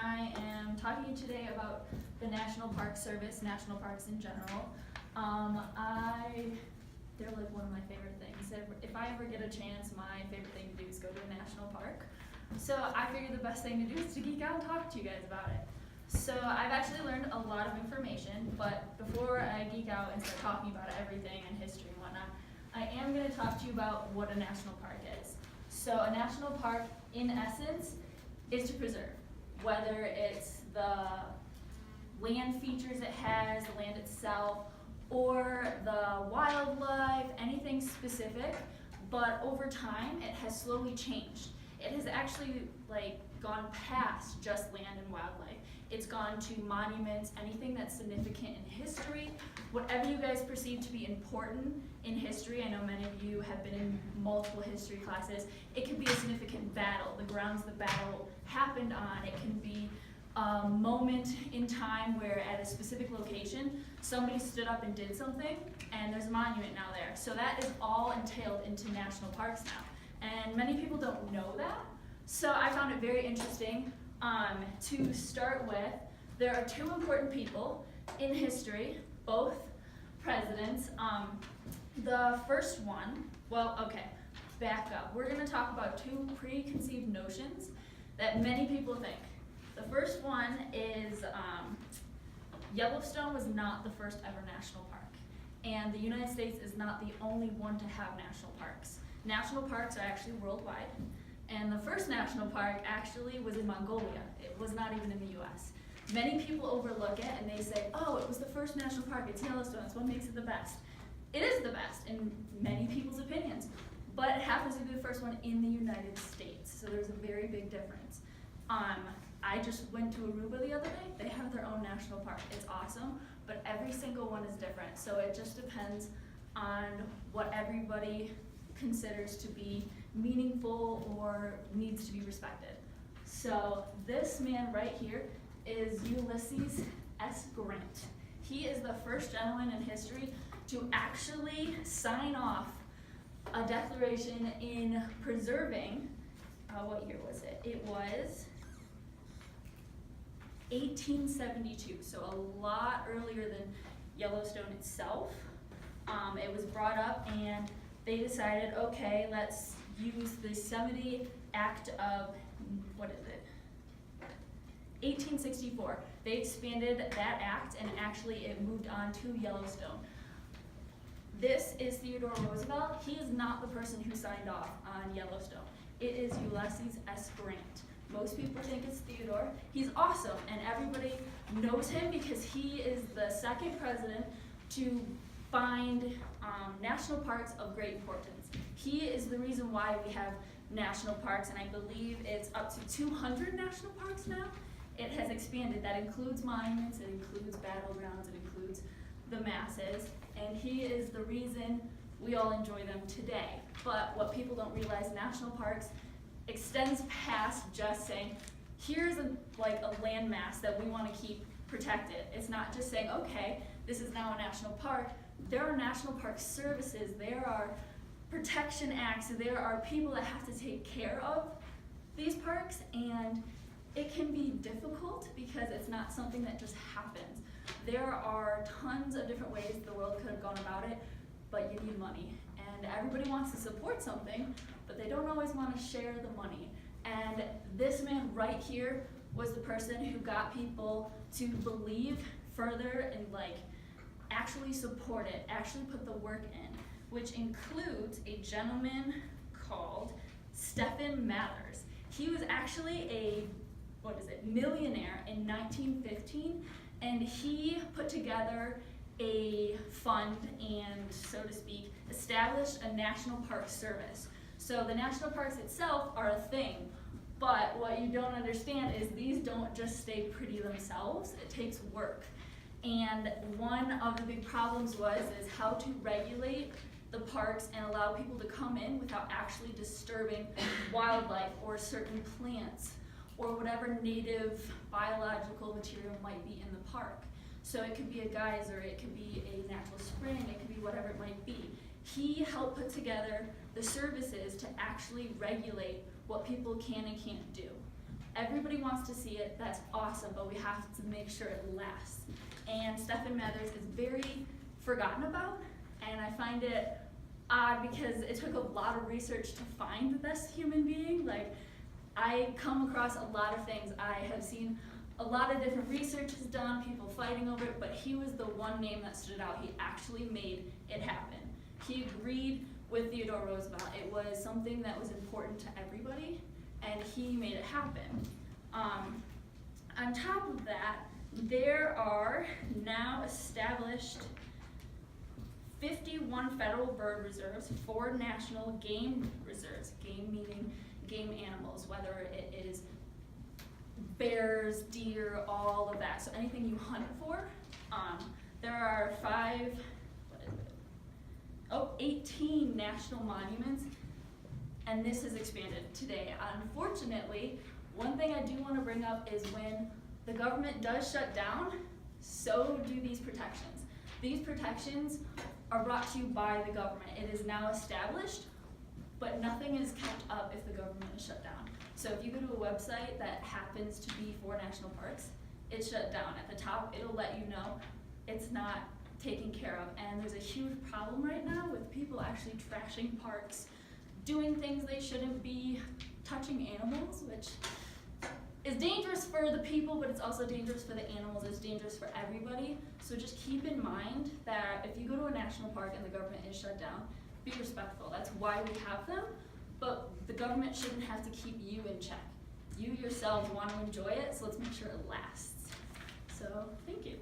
I am talking to you today about the National Park Service, national parks in general. They're like one of my favorite things. If I ever get a chance, my favorite thing to do is go to a national park. So I figured the best thing to do is to geek out and talk to you guys about it. So I've actually learned a lot of information, but before I geek out and start talking about everything and history and whatnot, I am going to talk to you about what a national park is. So a national park, in essence, is to preserve, whether it's the land features it has, the land itself, or the wildlife, anything specific, but over time it has slowly changed. It has actually gone past just land and wildlife. It's gone to monuments, anything that's significant in history, whatever you guys perceive to be important in history. I know many of you have been in multiple history classes. It can be a significant battle, the grounds the battle happened on. It can be a moment in time where at a specific location, somebody stood up and did something, and there's a monument now there. So that is all entailed into national parks now. And many people don't know that. So I found it very interesting. To start with, there are two important people in history, both presidents. The first one, back up. We're going to talk about two preconceived notions that many people think. The first one is Yellowstone was not the first ever national park, and the United States is not the only one to have national parks. National parks are actually worldwide, and the first national park actually was in Mongolia. It was not even in the US. Many people overlook it and they say, oh, it was the first national park, it's Yellowstone, that's what makes it the best. It is the best in many people's opinions, but it happens to be the first one in the United States, so there's a very big difference. I just went to Aruba the other day. They have their own national park. It's awesome, but every single one is different. So it just depends on what everybody considers to be meaningful or needs to be respected. So this man right here is Ulysses S. Grant. He is the first gentleman in history to actually sign off a declaration in preserving, what year was it? It was 1872, so a lot earlier than Yellowstone itself. It was brought up and they decided, okay, let's use the Yosemite Act of, 1864. They expanded that act and actually it moved on to Yellowstone. This is Theodore Roosevelt. He is not the person who signed off on Yellowstone. It is Ulysses S. Grant. Most people think it's Theodore. He's awesome, and everybody knows him because he is the second president to find national parks of great importance. He is the reason why we have national parks, and I believe it's up to 200 national parks now. It has expanded. That includes monuments, it includes battlegrounds, it includes the masses, and he is the reason we all enjoy them today. But what people don't realize, national parks extends past just saying, here's a landmass that we want to keep protected. It's not just saying, okay, this is now a national park. There are national park services, there are protection acts, there are people that have to take care of these parks, and it can be difficult because it's not something that just happens. There are tons of different ways the world could have gone about it, but you need money. And everybody wants to support something, but they don't always want to share the money. And this man right here was the person who got people to believe further and actually support it, actually put the work in, which includes a gentleman called Stephen Mathers. He was actually a millionaire in 1915, and he put together a fund and, so to speak, established a national park service. So the national parks itself are a thing, but what you don't understand is these don't just stay pretty themselves. It takes work. And one of the big problems is how to regulate the parks and allow people to come in without actually disturbing wildlife or certain plants or whatever native biological material might be in the park. So it could be a geyser, it could be a natural spring, it could be whatever it might be. He helped put together the services to actually regulate what people can and can't do. Everybody wants to see it, that's awesome, but we have to make sure it lasts. And Stephen Mathers is very forgotten about, and I find it odd because it took a lot of research to find this human being. Like, I come across a lot of things. I have seen a lot of different research is done, people fighting over it, but he was the one name that stood out. He actually made it happen. He agreed with Theodore Roosevelt. It was something that was important to everybody, and he made it happen. On top of that, there are now established 51 federal bird reserves, 4 national game reserves, game meaning game animals, whether it is bears, deer, all of that, so anything you hunt for. There are 18 national monuments, and this has expanded today. Unfortunately, one thing I do want to bring up is when the government does shut down, so do these protections. These protections are brought to you by the government. It is now established, but nothing is kept up if the government is shut down. So if you go to a website that happens to be for national parks, it's shut down. At the top, it'll let you know it's not taken care of. And there's a huge problem right now with people actually trashing parks, doing things they shouldn't be, touching animals, which is dangerous for the people, but it's also dangerous for the animals. It's dangerous for everybody. So just keep in mind that if you go to a national park and the government is shut down, be respectful. That's why we have them, but the government shouldn't have to keep you in check. You yourselves want to enjoy it, so let's make sure it lasts. So, thank you.